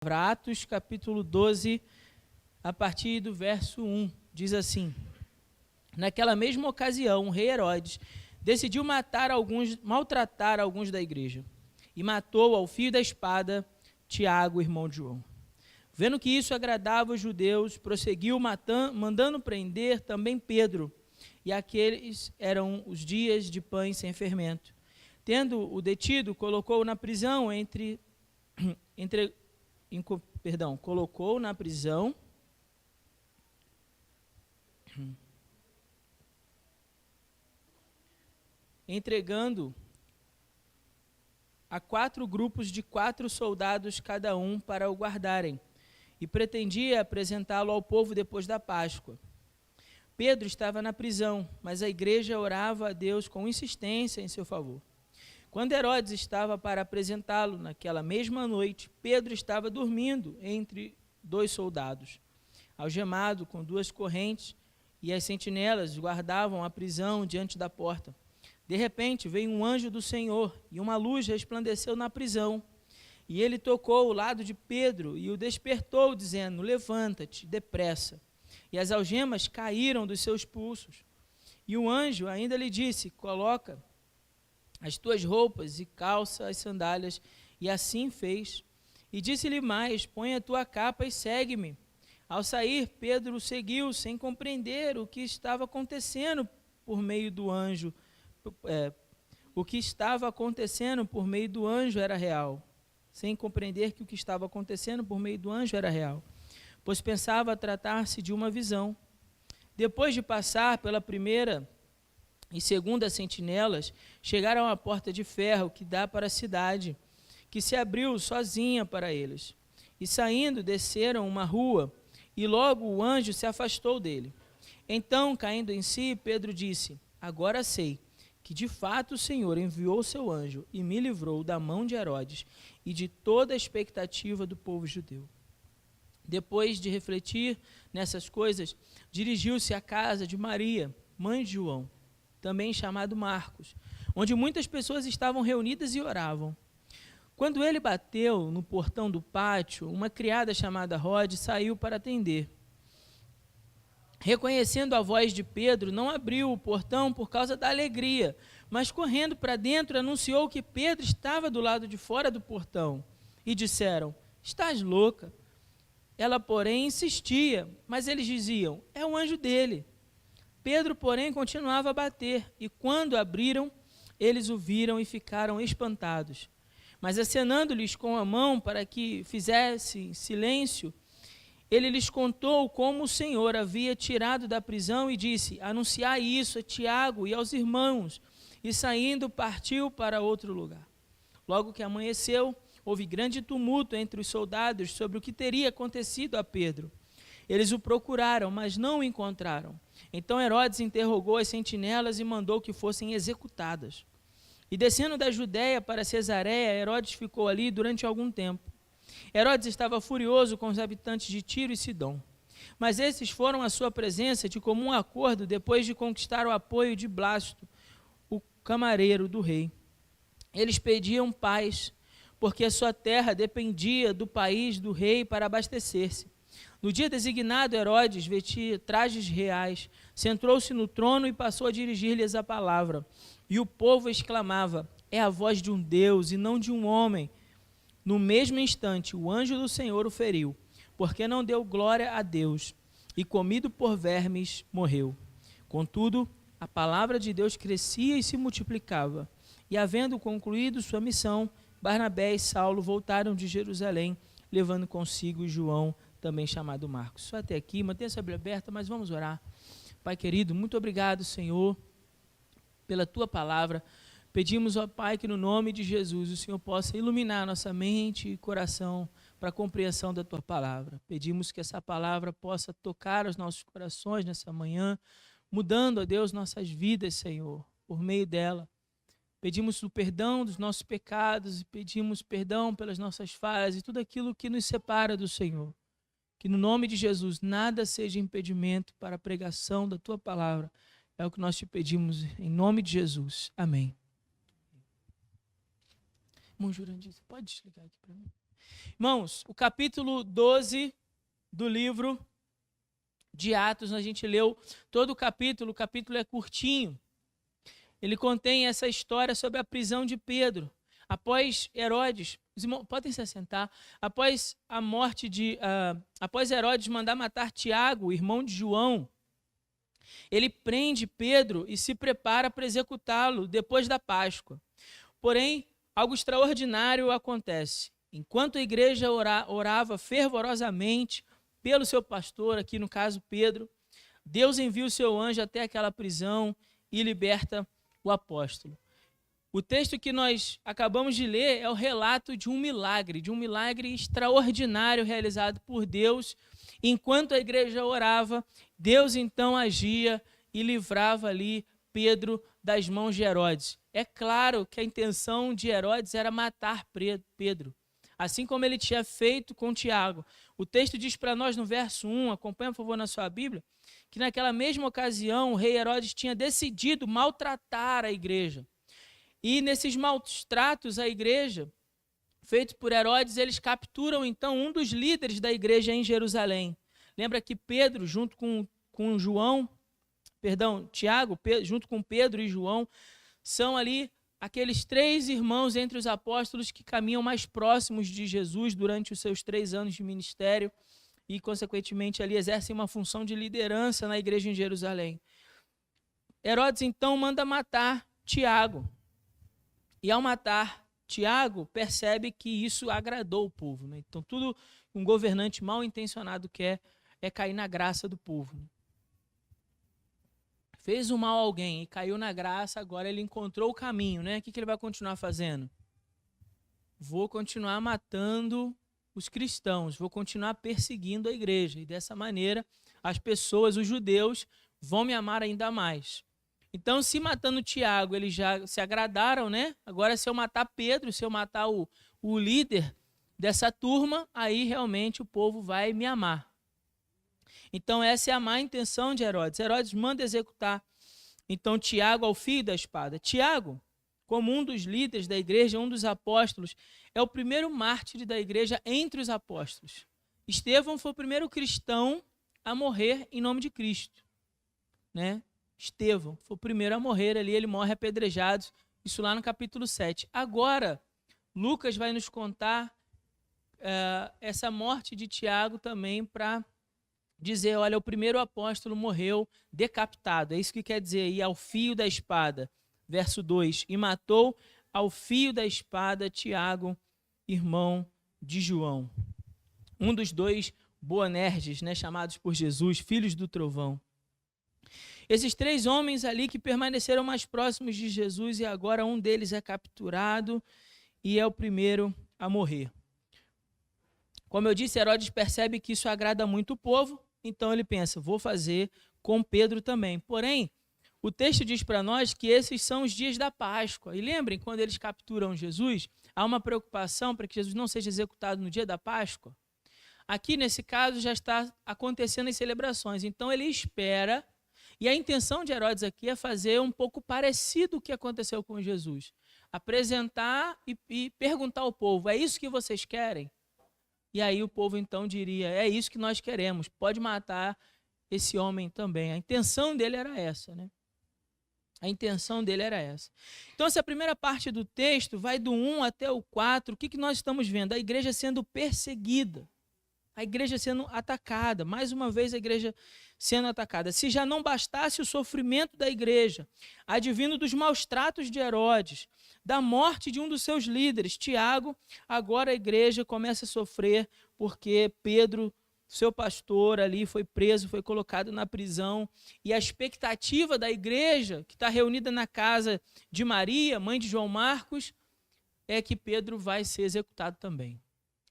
Atos, capítulo 12, a partir do verso 1, diz assim: Naquela mesma ocasião, o rei Herodes decidiu maltratar alguns da igreja, e matou ao fio da espada Tiago, irmão de João. Vendo que isso agradava os judeus, prosseguiu mandando prender também Pedro, e aqueles eram os dias de pães sem fermento. Tendo-o detido, colocou na prisão colocou na prisão entregando a 4 grupos de 4 soldados cada um para o guardarem, e pretendia apresentá-lo ao povo depois da Páscoa. Pedro estava na prisão, mas a igreja orava a Deus com insistência em seu favor. Quando Herodes estava para apresentá-lo naquela mesma noite, Pedro estava dormindo entre 2 soldados, algemado com 2 correntes, e as sentinelas guardavam a prisão diante da porta. De repente veio um anjo do Senhor, e uma luz resplandeceu na prisão. E ele tocou o lado de Pedro e o despertou, dizendo: Levanta-te depressa. E as algemas caíram dos seus pulsos. E o anjo ainda lhe disse: Coloca as tuas roupas e calça as sandálias. E assim fez. E disse-lhe mais: Põe a tua capa e segue-me. Ao sair, Pedro o seguiu, sem compreender o que estava acontecendo por meio do anjo. O que estava acontecendo por meio do anjo era real. Sem compreender que o que estava acontecendo por meio do anjo era real, pois pensava tratar-se de uma visão. Depois de passar pela primeira e segunda sentinelas, chegaram à porta de ferro que dá para a cidade, que se abriu sozinha para eles. E saindo, desceram uma rua, e logo o anjo se afastou dele. Então, caindo em si, Pedro disse: Agora sei que de fato o Senhor enviou seu anjo e me livrou da mão de Herodes e de toda a expectativa do povo judeu. Depois de refletir nessas coisas, dirigiu-se à casa de Maria, mãe de João, também chamado Marcos, onde muitas pessoas estavam reunidas e oravam. Quando ele bateu no portão do pátio, uma criada chamada Rode saiu para atender. Reconhecendo a voz de Pedro, não abriu o portão por causa da alegria, mas correndo para dentro anunciou que Pedro estava do lado de fora do portão. E disseram: Estás louca? Ela, porém, insistia, mas eles diziam: É o anjo dele. Pedro, porém, continuava a bater, e quando abriram, eles o viram e ficaram espantados. Mas acenando-lhes com a mão para que fizessem silêncio, ele lhes contou como o Senhor havia tirado da prisão e disse: Anunciai isso a Tiago e aos irmãos. E saindo, partiu para outro lugar. Logo que amanheceu, houve grande tumulto entre os soldados sobre o que teria acontecido a Pedro. Eles o procuraram, mas não o encontraram. Então Herodes interrogou as sentinelas e mandou que fossem executadas. E descendo da Judéia para Cesareia, Herodes ficou ali durante algum tempo. Herodes estava furioso com os habitantes de Tiro e Sidom. Mas esses foram à sua presença de comum acordo depois de conquistar o apoio de Blasto, o camareiro do rei. Eles pediam paz, porque a sua terra dependia do país do rei para abastecer-se. No dia designado, Herodes vestia trajes reais, sentou-se no trono e passou a dirigir-lhes a palavra. E o povo exclamava: É a voz de um Deus e não de um homem. No mesmo instante, o anjo do Senhor o feriu, porque não deu glória a Deus, e comido por vermes, morreu. Contudo, a palavra de Deus crescia e se multiplicava. E, havendo concluído sua missão, Barnabé e Saulo voltaram de Jerusalém, levando consigo João, também chamado Marcos. Só até aqui, mantenha a Bíblia aberta, mas vamos orar. Pai querido, muito obrigado, Senhor, pela tua palavra. Pedimos, ó Pai, que no nome de Jesus o Senhor possa iluminar nossa mente e coração para a compreensão da tua palavra. Pedimos que essa palavra possa tocar os nossos corações nessa manhã, mudando, ó Deus, nossas vidas, Senhor, por meio dela. Pedimos o perdão dos nossos pecados e pedimos perdão pelas nossas falhas e tudo aquilo que nos separa do Senhor. Que no nome de Jesus nada seja impedimento para a pregação da tua palavra. É o que nós te pedimos em nome de Jesus. Amém. Irmão Jurandir, você pode desligar aqui para mim? Irmãos, o capítulo 12 do livro de Atos, a gente leu todo o capítulo é curtinho. Ele contém essa história sobre a prisão de Pedro. Após Herodes, os irmãos podem se assentar, após Herodes mandar matar Tiago, irmão de João, ele prende Pedro e se prepara para executá-lo depois da Páscoa. Porém, algo extraordinário acontece. Enquanto a igreja orava fervorosamente pelo seu pastor, aqui no caso Pedro, Deus envia o seu anjo até aquela prisão e liberta o apóstolo. O texto que nós acabamos de ler é o relato de um milagre extraordinário realizado por Deus. Enquanto a igreja orava, Deus então agia e livrava ali Pedro das mãos de Herodes. É claro que a intenção de Herodes era matar Pedro, assim como ele tinha feito com Tiago. O texto diz para nós no verso 1, acompanha por favor na sua Bíblia, que naquela mesma ocasião o rei Herodes tinha decidido maltratar a igreja. E nesses maus tratos à igreja, feitos por Herodes, eles capturam então um dos líderes da igreja em Jerusalém. Lembra que Pedro, junto com Tiago, junto com Pedro e João, são ali aqueles 3 irmãos entre os apóstolos que caminham mais próximos de Jesus durante os seus 3 anos de ministério e, consequentemente, ali exercem uma função de liderança na igreja em Jerusalém. Herodes, então, manda matar Tiago. E, ao matar Tiago, percebe que isso agradou o povo, né? Então, tudo um governante mal intencionado quer é cair na graça do povo, né? Fez o mal a alguém e caiu na graça, agora ele encontrou o caminho, né? O que ele vai continuar fazendo? Vou continuar matando os cristãos, vou continuar perseguindo a igreja. E dessa maneira, as pessoas, os judeus, vão me amar ainda mais. Então, se matando Tiago, eles já se agradaram, né? Agora, se eu matar Pedro, se eu matar o líder dessa turma, aí realmente o povo vai me amar. Então, essa é a má intenção de Herodes. Herodes manda executar, então, Tiago ao fio da espada. Tiago, como um dos líderes da igreja, um dos apóstolos, é o primeiro mártir da igreja entre os apóstolos. Estevão foi o primeiro cristão a morrer em nome de Cristo, né? Estevão foi o primeiro a morrer ali, ele morre apedrejado, isso lá no capítulo 7. Agora, Lucas vai nos contar essa morte de Tiago também para dizer, olha, o primeiro apóstolo morreu decapitado. É isso que quer dizer aí, ao fio da espada. Verso 2, e matou ao fio da espada Tiago, irmão de João. Um dos 2 Boanerges, né, chamados por Jesus, filhos do trovão. Esses 3 homens ali que permaneceram mais próximos de Jesus e agora um deles é capturado e é o primeiro a morrer. Como eu disse, Herodes percebe que isso agrada muito o povo, então ele pensa, vou fazer com Pedro também. Porém, o texto diz para nós que esses são os dias da Páscoa. E lembrem, quando eles capturam Jesus, há uma preocupação para que Jesus não seja executado no dia da Páscoa. Aqui, nesse caso, já está acontecendo as celebrações. Então, ele espera, e a intenção de Herodes aqui é fazer um pouco parecido o que aconteceu com Jesus. Apresentar e perguntar ao povo, é isso que vocês querem? E aí o povo então diria, é isso que nós queremos, pode matar esse homem também. A intenção dele era essa, né? A intenção dele era essa. Então essa primeira parte do texto vai do 1 até o 4, o que nós estamos vendo? A igreja sendo perseguida, a igreja sendo atacada, mais uma vez a igreja sendo atacada. Se já não bastasse o sofrimento da igreja, advindo dos maus tratos de Herodes, da morte de um dos seus líderes, Tiago, agora a igreja começa a sofrer porque Pedro, seu pastor ali, foi preso, foi colocado na prisão, e a expectativa da igreja, que está reunida na casa de Maria, mãe de João Marcos, é que Pedro vai ser executado também.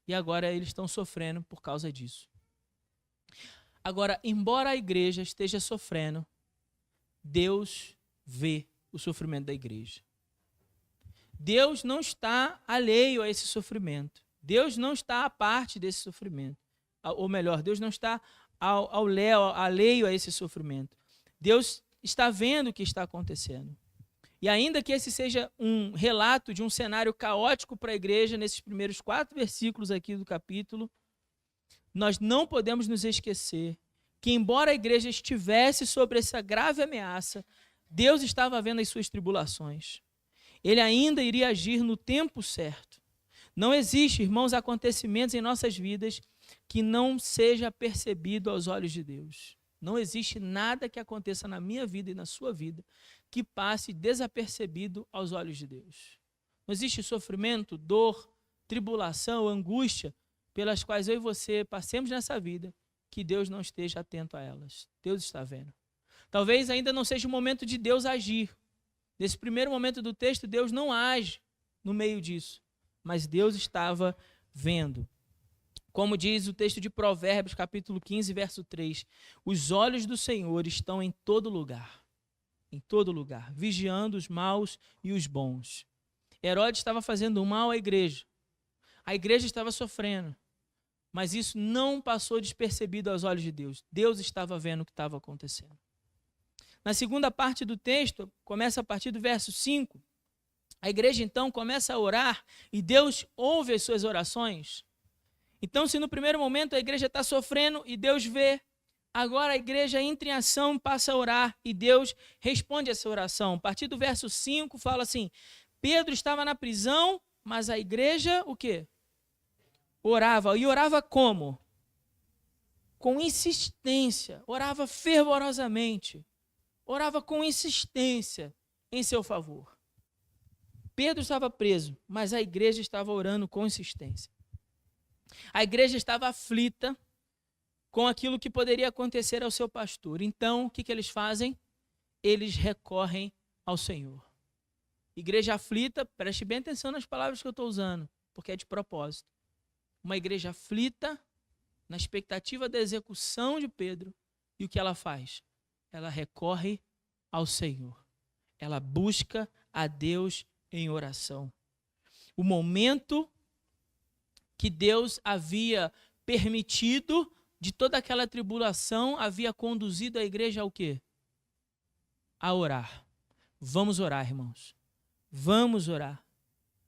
E agora eles estão sofrendo por causa disso. Agora, embora a igreja esteja sofrendo, Deus vê o sofrimento da igreja. Deus não está alheio a esse sofrimento. Deus não está à parte desse sofrimento. Ou melhor, Deus não está alheio a esse sofrimento. Deus está vendo o que está acontecendo. E ainda que esse seja um relato de um cenário caótico para a igreja, nesses primeiros 4 versículos aqui do capítulo, nós não podemos nos esquecer que, embora a igreja estivesse sobre essa grave ameaça, Deus estava vendo as suas tribulações. Ele ainda iria agir no tempo certo. Não existe, irmãos, acontecimentos em nossas vidas que não seja percebido aos olhos de Deus. Não existe nada que aconteça na minha vida e na sua vida que passe desapercebido aos olhos de Deus. Não existe sofrimento, dor, tribulação, angústia, pelas quais eu e você passemos nessa vida, que Deus não esteja atento a elas. Deus está vendo. Talvez ainda não seja o momento de Deus agir. Nesse primeiro momento do texto, Deus não age no meio disso, mas Deus estava vendo. Como diz o texto de Provérbios, capítulo 15, verso 3, os olhos do Senhor estão em todo lugar, vigiando os maus e os bons. Herodes estava fazendo mal à igreja. A igreja estava sofrendo, mas isso não passou despercebido aos olhos de Deus. Deus estava vendo o que estava acontecendo. Na segunda parte do texto, começa a partir do verso 5, a igreja então começa a orar e Deus ouve as suas orações. Então, se no primeiro momento a igreja está sofrendo e Deus vê, agora a igreja entra em ação, passa a orar e Deus responde essa oração. A partir do verso 5 fala assim, Pedro estava na prisão, mas a igreja, o quê? Orava. E orava como? Com insistência, orava fervorosamente, orava com insistência em seu favor. Pedro estava preso, mas a igreja estava orando com insistência. A igreja estava aflita com aquilo que poderia acontecer ao seu pastor. Então, o que eles fazem? Eles recorrem ao Senhor. Igreja aflita, preste bem atenção nas palavras que eu estou usando, porque é de propósito. Uma igreja aflita, na expectativa da execução de Pedro, e o que ela faz? Ela recorre ao Senhor. Ela busca a Deus em oração. O momento que Deus havia permitido de toda aquela tribulação, havia conduzido a igreja ao quê? A orar. Vamos orar, irmãos. Vamos orar.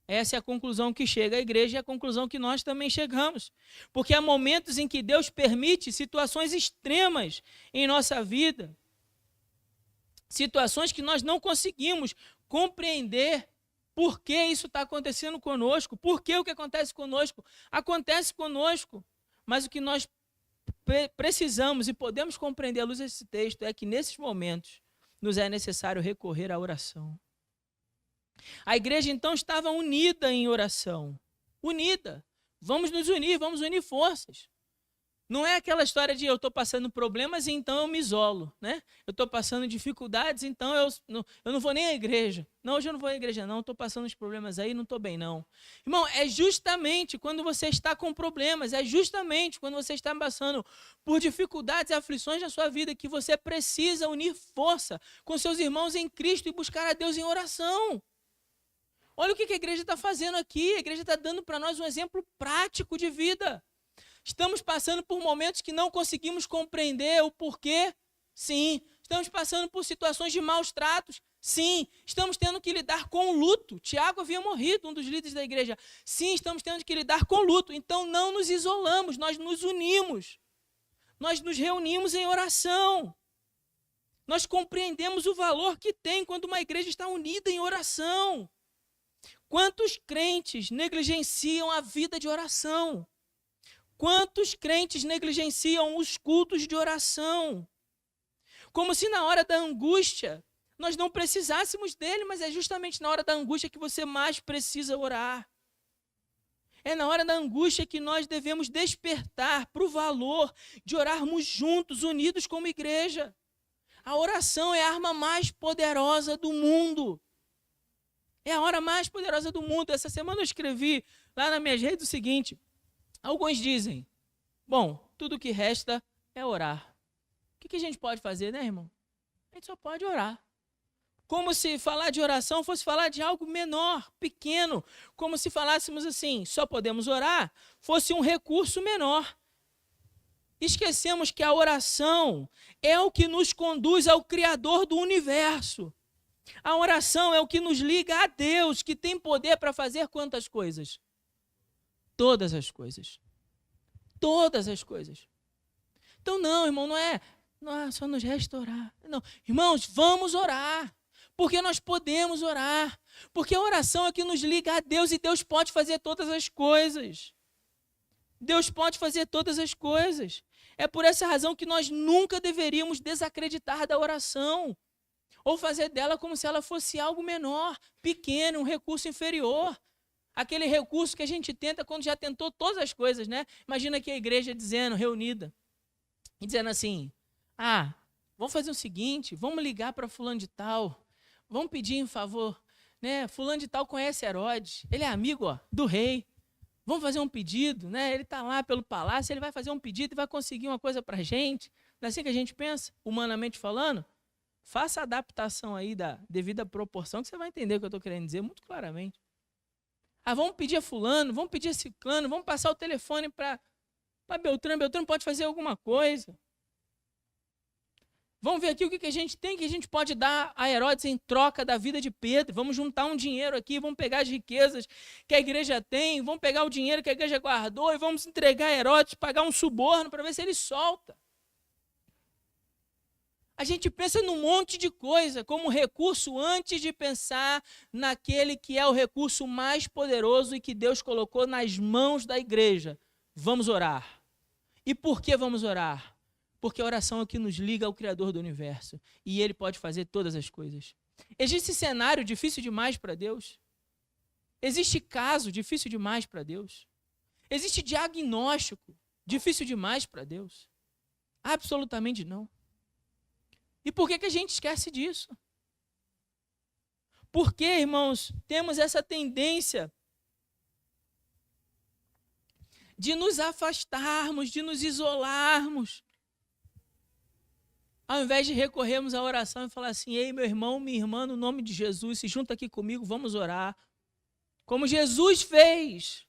Essa é a conclusão que chega a igreja e a conclusão que nós também chegamos. Porque há momentos em que Deus permite situações extremas em nossa vida. Situações que nós não conseguimos compreender por que isso está acontecendo conosco, por que o que acontece conosco mas o que nós precisamos e podemos compreender à luz desse texto é que nesses momentos nos é necessário recorrer à oração. A igreja então estava unida em oração, unida, vamos nos unir, vamos unir forças. Não é aquela história de eu estou passando problemas e então eu me isolo, né? Eu estou passando dificuldades, então eu não vou nem à igreja. Não, hoje eu não vou à igreja não, estou passando os problemas aí, não estou bem não. Irmão, é justamente quando você está com problemas, é justamente quando você está passando por dificuldades e aflições na sua vida que você precisa unir força com seus irmãos em Cristo e buscar a Deus em oração. Olha o que a igreja está fazendo aqui, a igreja está dando para nós um exemplo prático de vida. Estamos passando por momentos que não conseguimos compreender o porquê? Sim. Estamos passando por situações de maus tratos? Sim. Estamos tendo que lidar com o luto. Tiago havia morrido, um dos líderes da igreja. Sim, estamos tendo que lidar com o luto. Então não nos isolamos, nós nos unimos. Nós nos reunimos em oração. Nós compreendemos o valor que tem quando uma igreja está unida em oração. Quantos crentes negligenciam a vida de oração? Quantos crentes negligenciam os cultos de oração? Como se na hora da angústia nós não precisássemos dele, mas é justamente na hora da angústia que você mais precisa orar. É na hora da angústia que nós devemos despertar para o valor de orarmos juntos, unidos como igreja. A oração é a arma mais poderosa do mundo. É a hora mais poderosa do mundo. Essa semana eu escrevi lá nas minhas redes o seguinte: alguns dizem, bom, tudo que resta é orar. O que a gente pode fazer, né, irmão? A gente só pode orar. Como se falar de oração fosse falar de algo menor, pequeno. Como se falássemos assim, só podemos orar, fosse um recurso menor. Esquecemos que a oração é o que nos conduz ao Criador do universo. A oração é o que nos liga a Deus, que tem poder para fazer quantas coisas? Todas as coisas. Todas as coisas. Então não, irmão, não é só nos restaurar. Não, irmãos, vamos orar. Porque nós podemos orar. Porque a oração é que nos liga a Deus e Deus pode fazer todas as coisas. Deus pode fazer todas as coisas. É por essa razão que nós nunca deveríamos desacreditar da oração. Ou fazer dela como se ela fosse algo menor, pequeno, um recurso inferior. Aquele recurso que a gente tenta quando já tentou todas as coisas, né? Imagina aqui a igreja dizendo, reunida, e dizendo assim, vamos fazer o seguinte, vamos ligar para fulano de tal, vamos pedir em favor, né? Fulano de tal conhece Herodes, ele é amigo do rei, vamos fazer um pedido, né? Ele está lá pelo palácio, ele vai fazer um pedido e vai conseguir uma coisa para a gente. Não é assim que a gente pensa, humanamente falando? Faça a adaptação aí da devida proporção, que você vai entender o que eu estou querendo dizer muito claramente. Vamos pedir a fulano, vamos pedir a ciclano, vamos passar o telefone para Beltrano. Beltrano pode fazer alguma coisa. Vamos ver aqui o que a gente tem, que a gente pode dar a Herodes em troca da vida de Pedro. Vamos juntar um dinheiro aqui, vamos pegar as riquezas que a igreja tem, vamos pegar o dinheiro que a igreja guardou e vamos entregar a Herodes, pagar um suborno para ver se ele solta. A gente pensa num monte de coisa como recurso antes de pensar naquele que é o recurso mais poderoso e que Deus colocou nas mãos da igreja. Vamos orar. E por que vamos orar? Porque a oração é o que nos liga ao Criador do universo. E Ele pode fazer todas as coisas. Existe cenário difícil demais para Deus? Existe caso difícil demais para Deus? Existe diagnóstico difícil demais para Deus? Absolutamente não. E por que a gente esquece disso? Porque, irmãos, temos essa tendência de nos afastarmos, de nos isolarmos, ao invés de recorrermos à oração e falar assim, ei, meu irmão, minha irmã, no nome de Jesus, se junta aqui comigo, vamos orar. Como Jesus fez.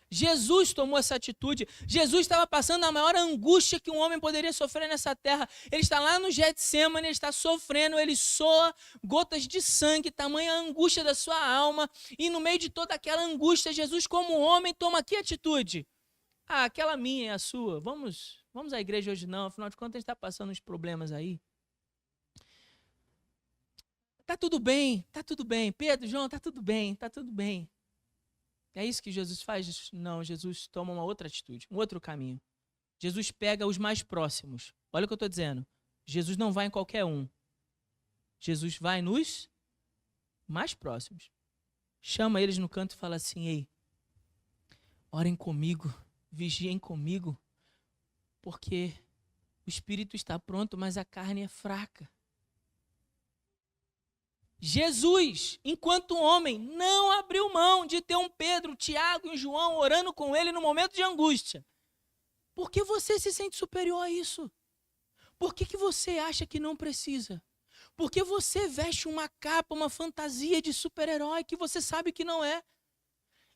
Jesus tomou essa atitude. Jesus estava passando a maior angústia que um homem poderia sofrer nessa terra. Ele está lá no Getsemane, ele está sofrendo, ele soa gotas de sangue, tamanha a angústia da sua alma. E no meio de toda aquela angústia, Jesus, como homem, toma que atitude? Aquela minha é a sua. Vamos à igreja hoje não, afinal de contas a gente está passando uns problemas aí. Tá tudo bem. Pedro, João, tá tudo bem. É isso que Jesus faz? Não, Jesus toma uma outra atitude, um outro caminho. Jesus pega os mais próximos. Olha o que eu estou dizendo. Jesus não vai em qualquer um. Jesus vai nos mais próximos. Chama eles no canto e fala assim, ei, orem comigo, vigiem comigo, porque o espírito está pronto, mas a carne é fraca. Jesus, enquanto homem, não abriu mão de ter um Pedro, Tiago e João orando com ele no momento de angústia. Por que você se sente superior a isso? Por que você acha que não precisa? Por que você veste uma capa, uma fantasia de super-herói que você sabe que não é?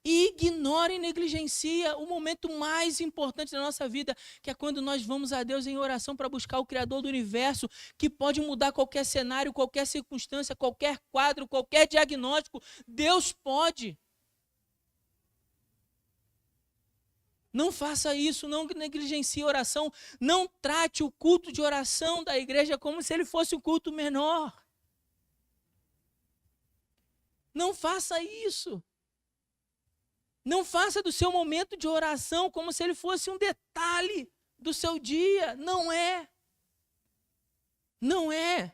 E ignora e negligencia o momento mais importante da nossa vida, que é quando nós vamos a Deus em oração para buscar o Criador do universo, que pode mudar qualquer cenário, qualquer circunstância, qualquer quadro, qualquer diagnóstico. Deus pode. Não faça isso, não negligencie a oração, não trate o culto de oração da igreja como se ele fosse um culto menor. Não faça isso. Não faça do seu momento de oração como se ele fosse um detalhe do seu dia. Não é. Não é.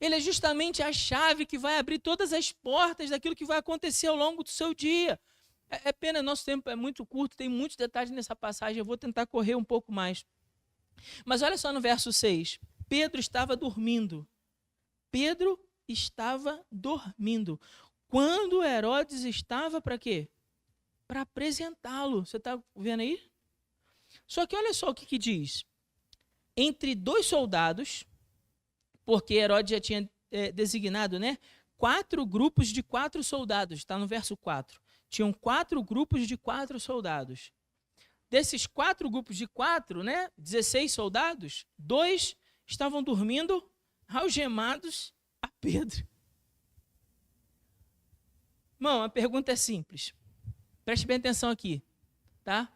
Ele é justamente a chave que vai abrir todas as portas daquilo que vai acontecer ao longo do seu dia. É pena, nosso tempo é muito curto, tem muitos detalhes nessa passagem, eu vou tentar correr um pouco mais. Mas olha só no verso 6. Pedro estava dormindo. Pedro estava dormindo. Quando Herodes estava para quê? Para apresentá-lo. Você está vendo aí? Só que olha só o que diz. Entre dois soldados, porque Herodes já tinha designado, né? 4 grupos de 4 soldados. Está no verso 4. Tinham 4 grupos de 4 soldados. Desses 4 grupos de 4, né? 16 soldados, 2 estavam dormindo, algemados a Pedro. Irmão, a pergunta é simples. Preste bem atenção aqui, tá?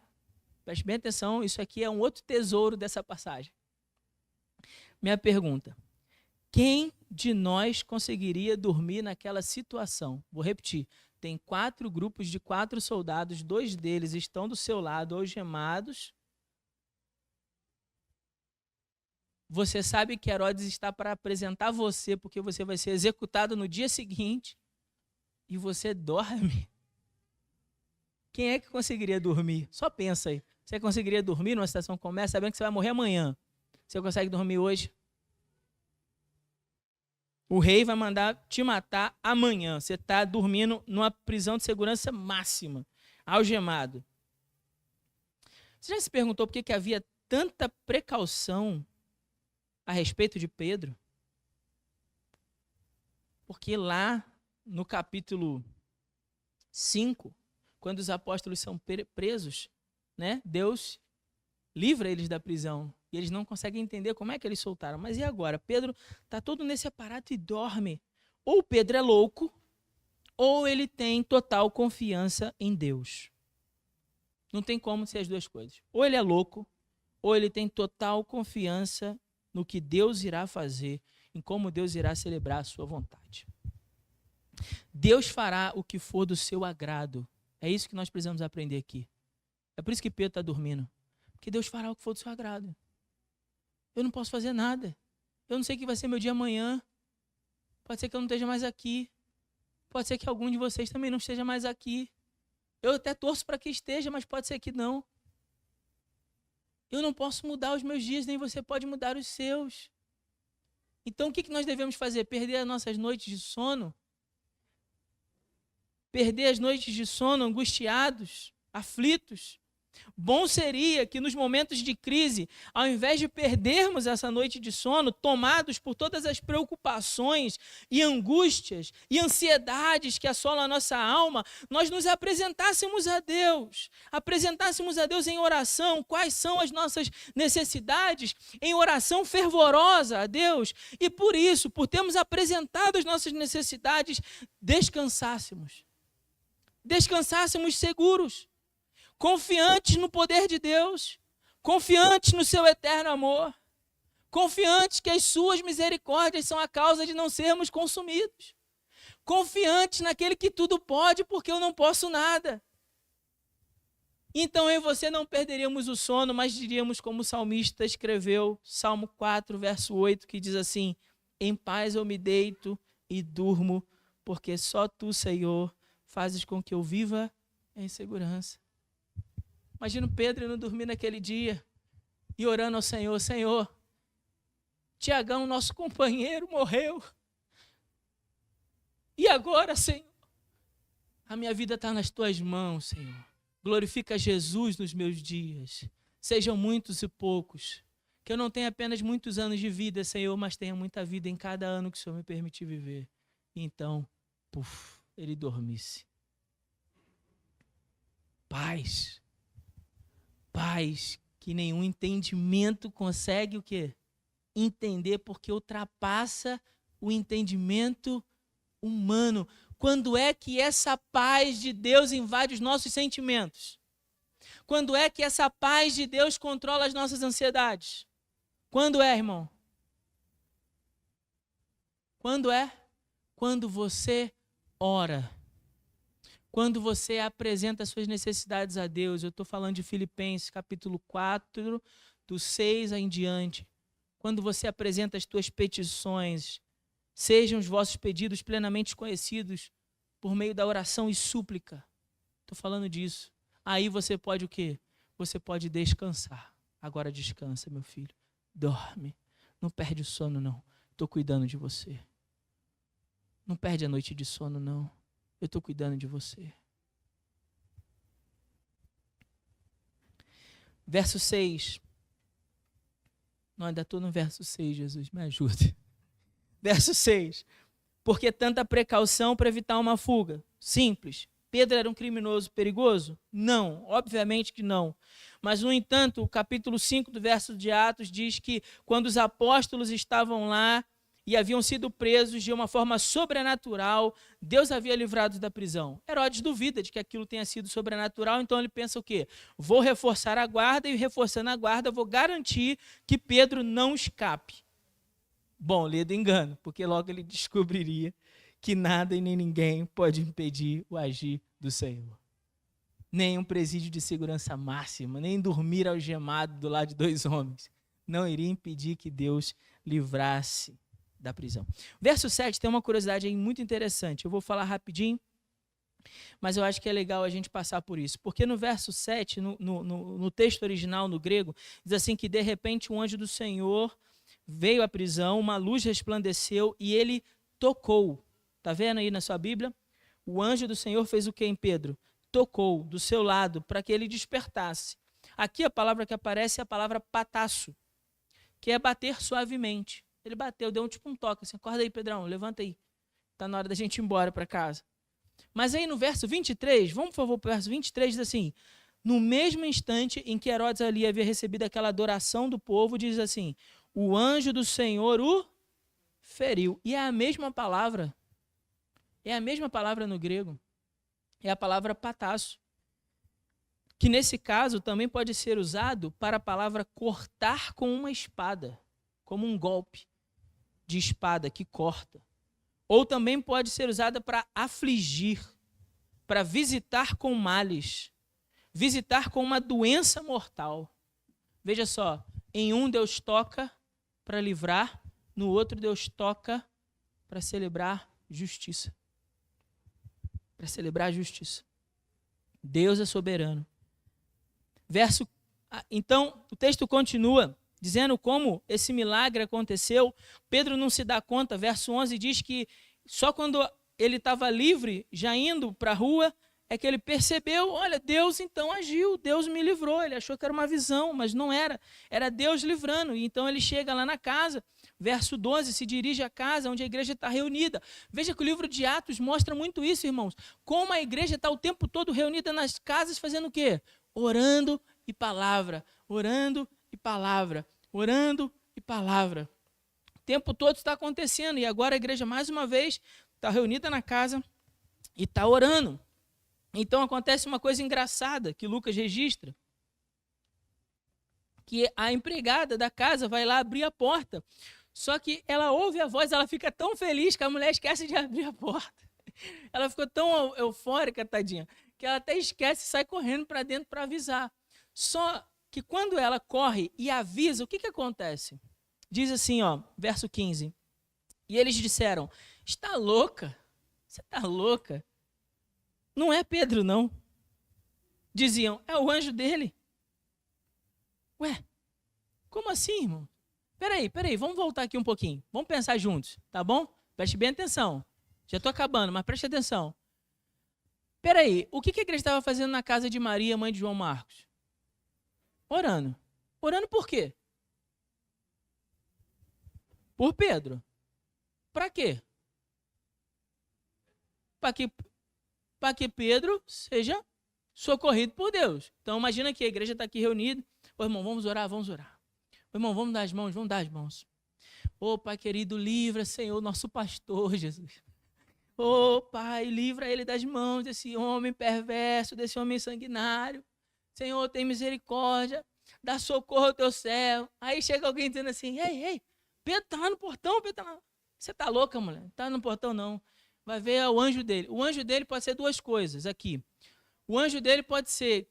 Preste bem atenção, isso aqui é um outro tesouro dessa passagem. Minha pergunta: quem de nós conseguiria dormir naquela situação? Vou repetir. Tem 4 grupos de 4 soldados, 2 deles estão do seu lado, algemados. Você sabe que Herodes está para apresentar você, porque você vai ser executado no dia seguinte, e você dorme. Quem é que conseguiria dormir? Só pensa aí. Você conseguiria dormir numa situação como essa, sabendo que você vai morrer amanhã? Você consegue dormir hoje? O rei vai mandar te matar amanhã. Você está dormindo numa prisão de segurança máxima, algemado. Você já se perguntou por que havia tanta precaução a respeito de Pedro? Porque lá no capítulo 5, quando os apóstolos são presos, né, Deus livra eles da prisão. E eles não conseguem entender como é que eles soltaram. Mas e agora? Pedro está todo nesse aparato e dorme. Ou Pedro é louco, ou ele tem total confiança em Deus. Não tem como ser as duas coisas. Ou ele é louco, ou ele tem total confiança no que Deus irá fazer, em como Deus irá celebrar a sua vontade. Deus fará o que for do seu agrado. É isso que nós precisamos aprender aqui. É por isso que Pedro está dormindo. Porque Deus fará o que for do seu agrado. Eu não posso fazer nada. Eu não sei o que vai ser meu dia amanhã. Pode ser que eu não esteja mais aqui. Pode ser que algum de vocês também não esteja mais aqui. Eu até torço para que esteja, mas pode ser que não. Eu não posso mudar os meus dias, nem você pode mudar os seus. Então o que nós devemos fazer? Perder as nossas noites de sono? Perder as noites de sono angustiados, aflitos? Bom seria que nos momentos de crise, ao invés de perdermos essa noite de sono, tomados por todas as preocupações e angústias e ansiedades que assolam a nossa alma, nós nos apresentássemos a Deus em oração, quais são as nossas necessidades, em oração fervorosa a Deus, e por isso, por termos apresentado as nossas necessidades, descansássemos seguros, confiantes no poder de Deus, confiantes no seu eterno amor, confiantes que as suas misericórdias são a causa de não sermos consumidos, confiantes naquele que tudo pode, porque eu não posso nada. Então eu e você não perderíamos o sono, mas diríamos como o salmista escreveu, Salmo 4, verso 8, que diz assim: em paz eu me deito e durmo, porque só tu, Senhor, fazes com que eu viva em segurança. Imagina Pedro não dormir naquele dia e orando ao Senhor: Senhor, Tiagão, nosso companheiro, morreu. E agora, Senhor? A minha vida está nas tuas mãos, Senhor. Glorifica Jesus nos meus dias. Sejam muitos e poucos. Que eu não tenha apenas muitos anos de vida, Senhor, mas tenha muita vida em cada ano que o Senhor me permitir viver. E então, ele dormisse. Paz que nenhum entendimento consegue o quê? Entender, porque ultrapassa o entendimento humano. Quando é que essa paz de Deus invade os nossos sentimentos? Quando é que essa paz de Deus controla as nossas ansiedades? Quando é, irmão? Quando é? Quando você ora. Quando você apresenta as suas necessidades a Deus. Eu estou falando de Filipenses, capítulo 4, do 6 em diante. Quando você apresenta as tuas petições, sejam os vossos pedidos plenamente conhecidos por meio da oração e súplica. Estou falando disso. Aí você pode o quê? Você pode descansar. Agora descansa, meu filho. Dorme. Não perde o sono, não. Estou cuidando de você. Não perde a noite de sono, não. Eu estou cuidando de você. Verso 6. Não, ainda estou no verso 6, Jesus, me ajude. Verso 6. Porque tanta precaução para evitar uma fuga? Simples. Pedro era um criminoso perigoso? Não, obviamente que não. Mas, no entanto, o capítulo 5 do verso de Atos diz que quando os apóstolos estavam lá, e haviam sido presos de uma forma sobrenatural. Deus havia livrado da prisão. Herodes duvida de que aquilo tenha sido sobrenatural, então ele pensa o quê? Vou reforçar a guarda e, reforçando a guarda, vou garantir que Pedro não escape. Bom, ledo engano, porque logo ele descobriria que nada e nem ninguém pode impedir o agir do Senhor. Nem um presídio de segurança máxima, nem dormir algemado do lado de 2 homens, não iria impedir que Deus livrasse da prisão. Verso 7 tem uma curiosidade aí muito interessante. Eu vou falar rapidinho, mas eu acho que é legal a gente passar por isso. Porque no verso 7, no texto original, no grego, diz assim que de repente um anjo do Senhor veio à prisão, uma luz resplandeceu e ele tocou. Está vendo aí na sua Bíblia? O anjo do Senhor fez o que em Pedro? Tocou do seu lado para que ele despertasse. Aqui a palavra que aparece é a palavra patasso, que é bater suavemente. Ele bateu, deu tipo um toque, assim, acorda aí, Pedrão, levanta aí. Está na hora da gente ir embora para casa. Mas aí no verso 23, vamos por favor para o verso 23, diz assim, no mesmo instante em que Herodes ali havia recebido aquela adoração do povo, diz assim, o anjo do Senhor o feriu. E é a mesma palavra no grego, é a palavra patasso, que nesse caso também pode ser usado para a palavra cortar com uma espada, como um golpe de espada que corta. Ou também pode ser usada para afligir, para visitar com males, visitar com uma doença mortal. Veja só, em um Deus toca para livrar, no outro Deus toca para celebrar justiça. Para celebrar a justiça. Deus é soberano. Então, o texto continua dizendo como esse milagre aconteceu. Pedro não se dá conta. Verso 11 diz que só quando ele estava livre, já indo para a rua, é que ele percebeu, olha, Deus então agiu, Deus me livrou. Ele achou que era uma visão, mas não era. Era Deus livrando. E então ele chega lá na casa, verso 12, se dirige à casa onde a igreja está reunida. Veja que o livro de Atos mostra muito isso, irmãos. Como a igreja está o tempo todo reunida nas casas fazendo o quê? Orando e palavra, orando e palavra, orando e palavra. O tempo todo está acontecendo e agora a igreja mais uma vez está reunida na casa e está orando. Então acontece uma coisa engraçada que Lucas registra, que a empregada da casa vai lá abrir a porta, só que ela ouve a voz, ela fica tão feliz que a mulher esquece de abrir a porta. Ela ficou tão eufórica, tadinha, que ela até esquece e sai correndo para dentro para avisar. Só que quando ela corre e avisa, o que acontece? Diz assim, ó, verso 15. E eles disseram, está louca? Você está louca? Não é Pedro, não. Diziam, é o anjo dele. Ué, como assim, irmão? Peraí, vamos voltar aqui um pouquinho. Vamos pensar juntos, tá bom? Preste bem atenção. Já estou acabando, mas preste atenção. Peraí, o que a igreja estava fazendo na casa de Maria, mãe de João Marcos? Orando. Orando por quê? Por Pedro. Para quê? Para que Pedro seja socorrido por Deus. Então imagina que a igreja está aqui reunida. Ô irmão, vamos orar, vamos orar. Ô irmão, vamos dar as mãos. Ô Pai querido, livra, Senhor, nosso pastor, Jesus. Ô Pai, livra ele das mãos desse homem perverso, desse homem sanguinário. Senhor, tem misericórdia, dá socorro ao teu servo. Aí chega alguém dizendo assim, ei, Pedro está lá no portão, Pedro está lá. Você está louca, mulher? Não está no portão, não. Vai ver o anjo dele. O anjo dele pode ser 2 coisas aqui. O anjo dele pode ser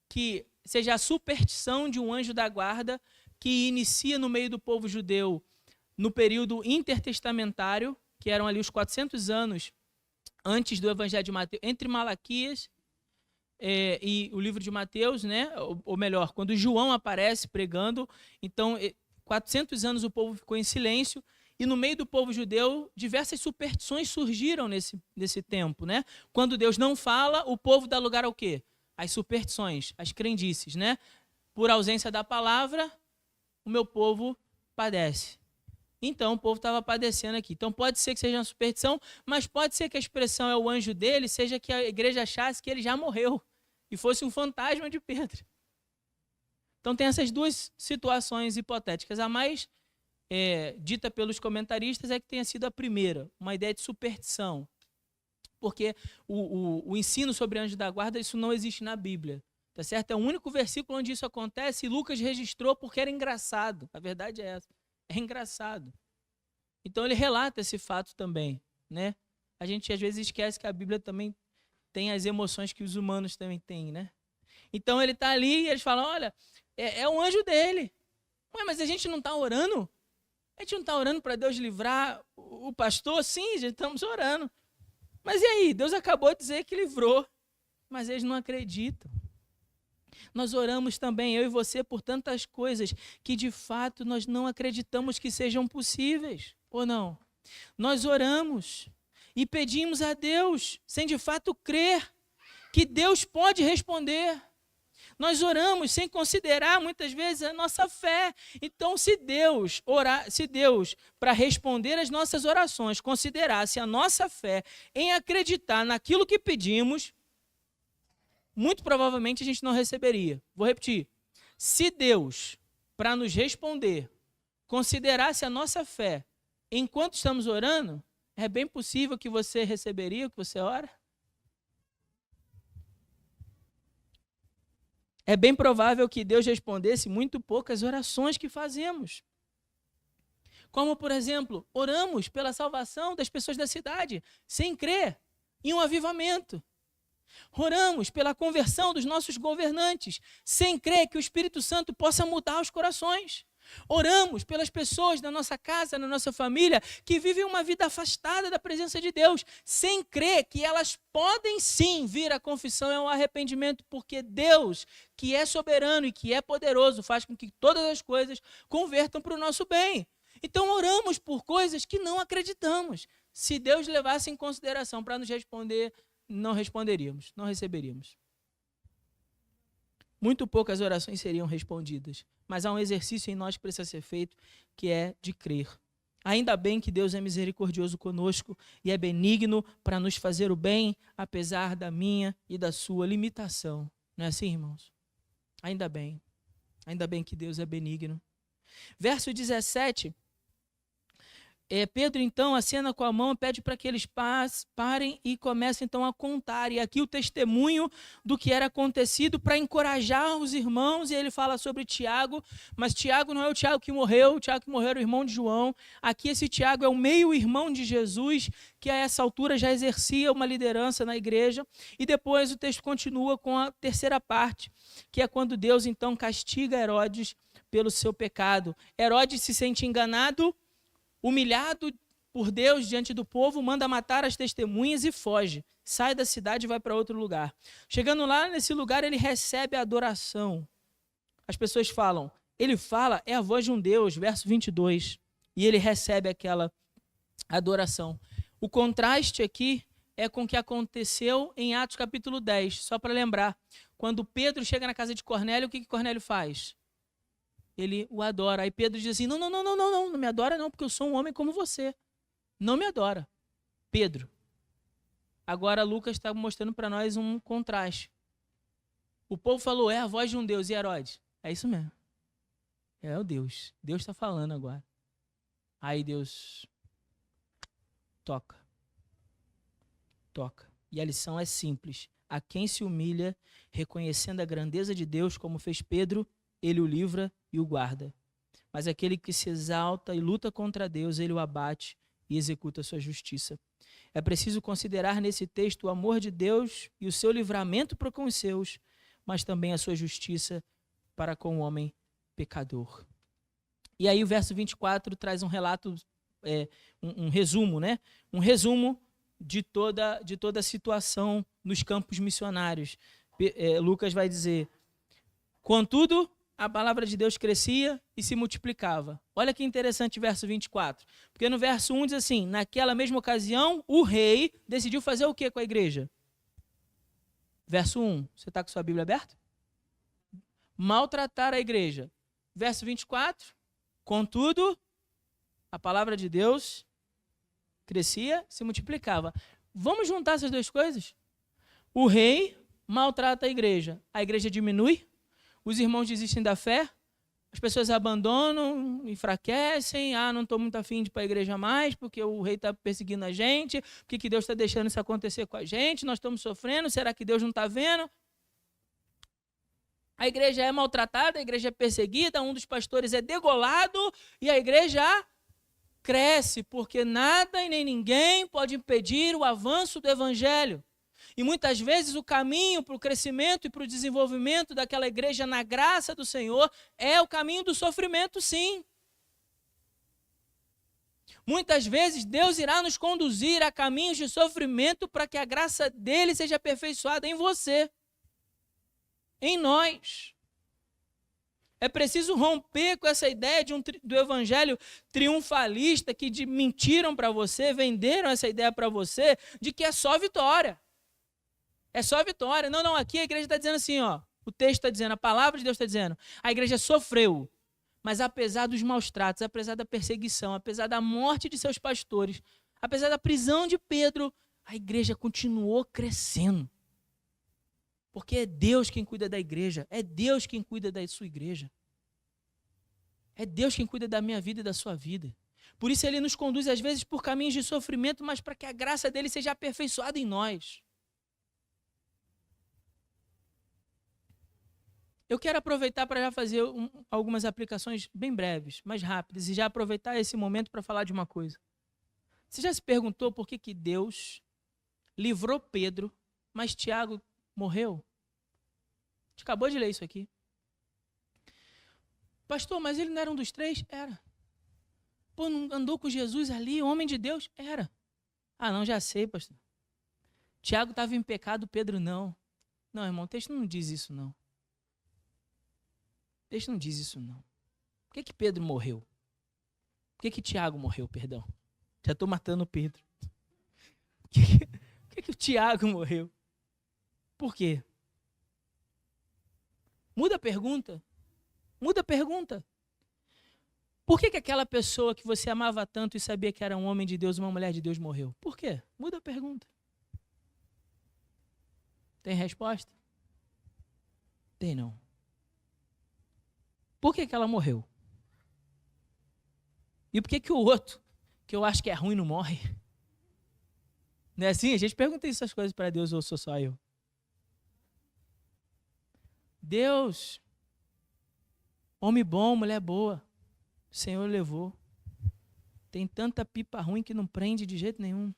que seja a superstição de um anjo da guarda que inicia no meio do povo judeu no período intertestamentário, que eram ali os 400 anos antes do Evangelho de Mateus, entre Malaquias e o livro de Mateus, né? Ou melhor, quando João aparece pregando, então 400 anos o povo ficou em silêncio, e no meio do povo judeu, diversas superstições surgiram nesse tempo, né? Quando Deus não fala, o povo dá lugar ao quê? As superstições, as crendices, né? Por ausência da palavra, o meu povo padece. Então, o povo estava padecendo aqui. Então, pode ser que seja uma superstição, mas pode ser que a expressão é o anjo dele, seja que a igreja achasse que ele já morreu e fosse um fantasma de Pedro. Então, tem essas 2 situações hipotéticas. A mais dita pelos comentaristas é que tenha sido a primeira, uma ideia de superstição. Porque o ensino sobre anjo da guarda, isso não existe na Bíblia. Tá certo? É o único versículo onde isso acontece e Lucas registrou porque era engraçado. A verdade é essa. É engraçado. Então ele relata esse fato também, né? A gente às vezes esquece que a Bíblia também tem as emoções que os humanos também têm, né? Então ele está ali e eles falam, olha, é um anjo dele. Ué, mas a gente não está orando? A gente não está orando para Deus livrar o pastor? Sim, a gente estamos orando. Mas e aí? Deus acabou de dizer que livrou. Mas eles não acreditam. Nós oramos também, eu e você, por tantas coisas que de fato nós não acreditamos que sejam possíveis, ou não? Nós oramos e pedimos a Deus, sem de fato crer que Deus pode responder. Nós oramos sem considerar muitas vezes a nossa fé. Então, se Deus, para responder às nossas orações, considerasse a nossa fé em acreditar naquilo que pedimos, muito provavelmente a gente não receberia. Vou repetir. Se Deus, para nos responder, considerasse a nossa fé enquanto estamos orando, é bem possível que você receberia o que você ora? É bem provável que Deus respondesse muito poucas orações que fazemos. Como, por exemplo, oramos pela salvação das pessoas da cidade, sem crer em um avivamento. Oramos pela conversão dos nossos governantes, sem crer que o Espírito Santo possa mudar os corações. Oramos pelas pessoas da nossa casa, na nossa família, que vivem uma vida afastada da presença de Deus, sem crer que elas podem sim vir à confissão e ao arrependimento, porque Deus, que é soberano e que é poderoso, faz com que todas as coisas convertam para o nosso bem. Então oramos por coisas que não acreditamos. Se Deus levasse em consideração para nos responder, não responderíamos, não receberíamos. Muito poucas orações seriam respondidas, mas há um exercício em nós que precisa ser feito, que é de crer. Ainda bem que Deus é misericordioso conosco e é benigno para nos fazer o bem, apesar da minha e da sua limitação. Não é assim, irmãos? Ainda bem que Deus é benigno. Verso 17, Pedro então acena com a mão, pede para que eles parem e comecem então a contar. E aqui o testemunho do que era acontecido para encorajar os irmãos. E ele fala sobre Tiago, mas Tiago não é o Tiago que morreu. O Tiago que morreu era o irmão de João. Aqui esse Tiago é o meio-irmão de Jesus, que a essa altura já exercia uma liderança na igreja. E depois o texto continua com a terceira parte, que é quando Deus então castiga Herodes pelo seu pecado. Herodes se sente enganado, humilhado por Deus diante do povo, manda matar as testemunhas e foge. Sai da cidade e vai para outro lugar. Chegando lá, nesse lugar, ele recebe a adoração. As pessoas falam, ele fala, é a voz de um Deus, verso 22. E ele recebe aquela adoração. O contraste aqui é com o que aconteceu em Atos capítulo 10. Só para lembrar, quando Pedro chega na casa de Cornélio, o que Cornélio faz? Ele o adora. Aí Pedro diz assim, não me adora não, porque eu sou um homem como você. Não me adora. Pedro. Agora Lucas está mostrando para nós um contraste. O povo falou, é a voz de um Deus. E Herodes? É isso mesmo. É o Deus. Deus está falando agora. Aí Deus toca. E a lição é simples. A quem se humilha, reconhecendo a grandeza de Deus, como fez Pedro, ele o livra e o guarda. Mas aquele que se exalta e luta contra Deus, ele o abate e executa a sua justiça. É preciso considerar nesse texto o amor de Deus e o seu livramento para com os seus, mas também a sua justiça para com o homem pecador. E aí o verso 24 traz um relato, um resumo, né? Um resumo de toda a situação nos campos missionários. Lucas vai dizer, contudo, a palavra de Deus crescia e se multiplicava. Olha que interessante o verso 24. Porque no verso 1 diz assim, naquela mesma ocasião, o rei decidiu fazer o que com a igreja? Verso 1, você está com sua Bíblia aberta? Maltratar a igreja. Verso 24, contudo, a palavra de Deus crescia, se multiplicava. Vamos juntar essas duas coisas? O rei maltrata a igreja diminui, os irmãos desistem da fé, As pessoas abandonam, enfraquecem, não estou muito afim de ir para a igreja mais, porque o rei está perseguindo a gente, por que Deus está deixando isso acontecer com a gente, nós estamos sofrendo, será que Deus não está vendo? A igreja é maltratada, a igreja é perseguida, um dos pastores é degolado e a igreja cresce, porque nada e nem ninguém pode impedir o avanço do evangelho. E muitas vezes o caminho para o crescimento e para o desenvolvimento daquela igreja na graça do Senhor é o caminho do sofrimento, sim. Muitas vezes Deus irá nos conduzir a caminhos de sofrimento para que a graça dele seja aperfeiçoada em você, em nós. É preciso romper com essa ideia do evangelho triunfalista que mentiram para você, venderam essa ideia para você de que é só vitória. É só vitória. Não, aqui a igreja está dizendo assim, o texto está dizendo, a palavra de Deus está dizendo, a igreja sofreu, mas apesar dos maus tratos, apesar da perseguição, apesar da morte de seus pastores, apesar da prisão de Pedro, a igreja continuou crescendo. Porque é Deus quem cuida da igreja, é Deus quem cuida da sua igreja. É Deus quem cuida da minha vida e da sua vida. Por isso ele nos conduz às vezes por caminhos de sofrimento, mas para que a graça dele seja aperfeiçoada em nós. Eu quero aproveitar para já fazer algumas aplicações bem breves, mais rápidas, e já aproveitar esse momento para falar de uma coisa. Você já se perguntou por que Deus livrou Pedro, mas Tiago morreu? A gente acabou de ler isso aqui. Pastor, mas ele não era um dos três? Era. Pô, não andou com Jesus ali, homem de Deus? Era. Não, já sei, pastor. Tiago estava em pecado, Pedro não. Não, irmão, o texto não diz isso, não. O texto não diz isso, não. Por que Pedro morreu? Por que Tiago morreu, perdão? Já estou matando o Pedro. Por que o Tiago morreu? Por quê? Muda a pergunta. Muda a pergunta. Por que aquela pessoa que você amava tanto e sabia que era um homem de Deus, uma mulher de Deus, morreu? Por quê? Muda a pergunta. Tem resposta? Tem não. Por que ela morreu? E por que o outro, que eu acho que é ruim, não morre? Não é assim? A gente pergunta essas coisas para Deus ou sou só eu? Deus, homem bom, mulher boa, o Senhor levou. Tem tanta pipa ruim que não prende de jeito nenhum.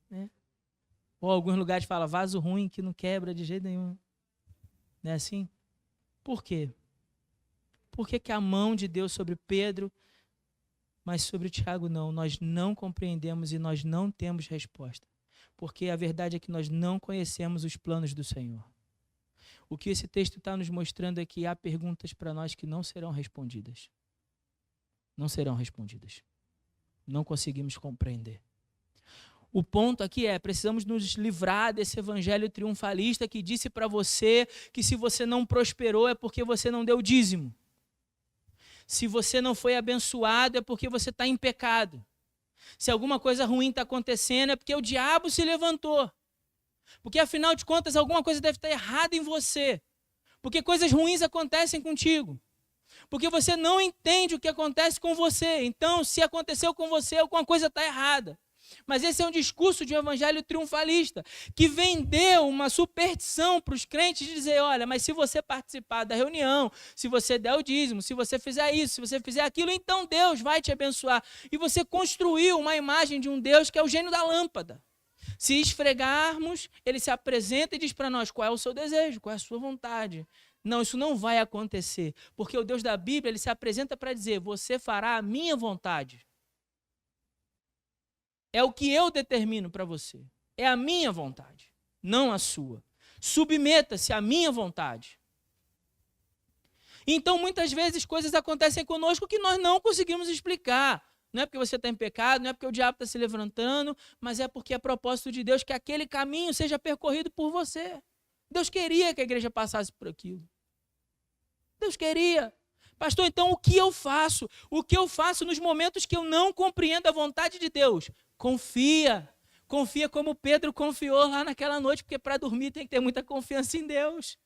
Né? Ou alguns lugares falam vaso ruim que não quebra de jeito nenhum. Não é assim? Por quê? Por que a mão de Deus sobre Pedro, mas sobre Tiago não? Nós não compreendemos e nós não temos resposta. Porque a verdade é que nós não conhecemos os planos do Senhor. O que esse texto está nos mostrando é que há perguntas para nós que não serão respondidas. Não serão respondidas. Não conseguimos compreender. O ponto aqui precisamos nos livrar desse evangelho triunfalista que disse para você que se você não prosperou é porque você não deu dízimo. Se você não foi abençoado é porque você está em pecado. Se alguma coisa ruim está acontecendo é porque o diabo se levantou. Porque afinal de contas alguma coisa deve estar errada em você. Porque coisas ruins acontecem contigo. Porque você não entende o que acontece com você. Então, se aconteceu com você, alguma coisa está errada. Mas esse é um discurso de um evangelho triunfalista, que vendeu uma superstição para os crentes de dizer, olha, mas se você participar da reunião, se você der o dízimo, se você fizer isso, se você fizer aquilo, então Deus vai te abençoar. E você construiu uma imagem de um Deus que é o gênio da lâmpada. Se esfregarmos, ele se apresenta e diz para nós qual é o seu desejo, qual é a sua vontade. Não, isso não vai acontecer, porque o Deus da Bíblia, ele se apresenta para dizer, você fará a minha vontade. É o que eu determino para você. É a minha vontade, não a sua. Submeta-se à minha vontade. Então, muitas vezes, coisas acontecem conosco que nós não conseguimos explicar. Não é porque você está em pecado, não é porque o diabo está se levantando, mas é porque é propósito de Deus que aquele caminho seja percorrido por você. Deus queria que a igreja passasse por aquilo. Deus queria. Pastor, então o que eu faço? O que eu faço nos momentos que eu não compreendo a vontade de Deus? Confia. Confia como Pedro confiou lá naquela noite, porque para dormir tem que ter muita confiança em Deus.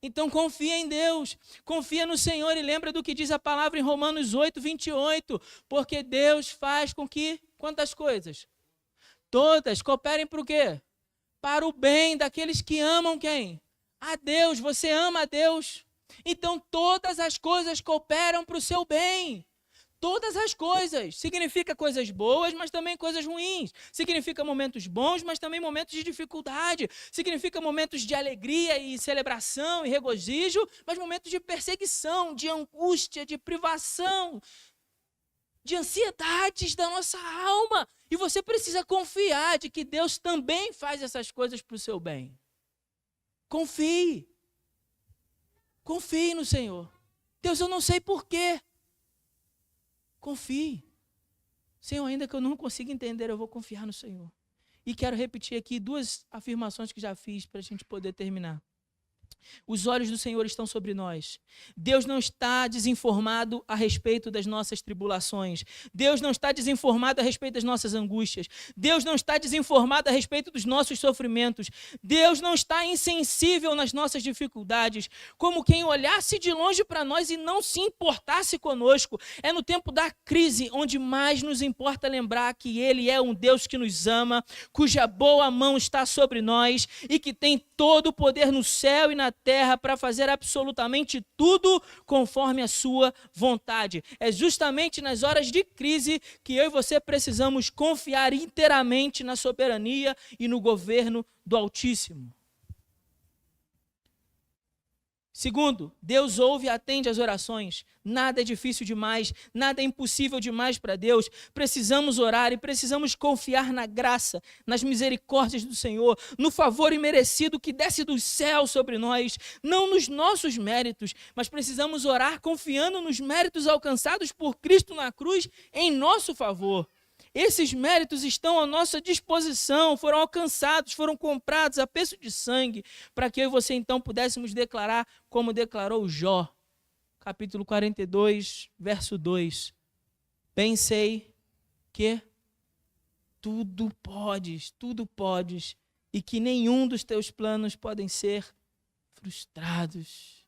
Então confia em Deus, confia no Senhor e lembra do que diz a palavra em Romanos 8, 28, porque Deus faz com que, quantas coisas? Todas cooperem para o quê? Para o bem daqueles que amam quem? A Deus, você ama a Deus. Então todas as coisas cooperam para o seu bem. Todas as coisas. Significa coisas boas, mas também coisas ruins. Significa momentos bons, mas também momentos de dificuldade. Significa momentos de alegria e celebração e regozijo, mas momentos de perseguição, de angústia, de privação, de ansiedades da nossa alma. E você precisa confiar de que Deus também faz essas coisas para o seu bem. Confie. Confie no Senhor. Deus, eu não sei porquê. Confie. Senhor, ainda que eu não consiga entender, eu vou confiar no Senhor. E quero repetir aqui 2 afirmações que já fiz para a gente poder terminar. Os olhos do Senhor estão sobre nós. Deus não está desinformado a respeito das nossas tribulações. Deus não está desinformado a respeito das nossas angústias. Deus não está desinformado a respeito dos nossos sofrimentos. Deus não está insensível nas nossas dificuldades, como quem olhasse de longe para nós e não se importasse conosco. É no tempo da crise onde mais nos importa lembrar que Ele é um Deus que nos ama, cuja boa mão está sobre nós e que tem todo o poder no céu e na terra para fazer absolutamente tudo conforme a sua vontade. É justamente nas horas de crise que eu e você precisamos confiar inteiramente na soberania e no governo do Altíssimo. Segundo, Deus ouve e atende às orações. Nada é difícil demais, nada é impossível demais para Deus. Precisamos orar e precisamos confiar na graça, nas misericórdias do Senhor, no favor imerecido que desce do céu sobre nós, não nos nossos méritos, mas precisamos orar confiando nos méritos alcançados por Cristo na cruz em nosso favor. Esses méritos estão à nossa disposição, foram alcançados, foram comprados a preço de sangue, para que eu e você então pudéssemos declarar como declarou Jó, capítulo 42, verso 2. Bem sei que tudo podes, e que nenhum dos teus planos podem ser frustrados.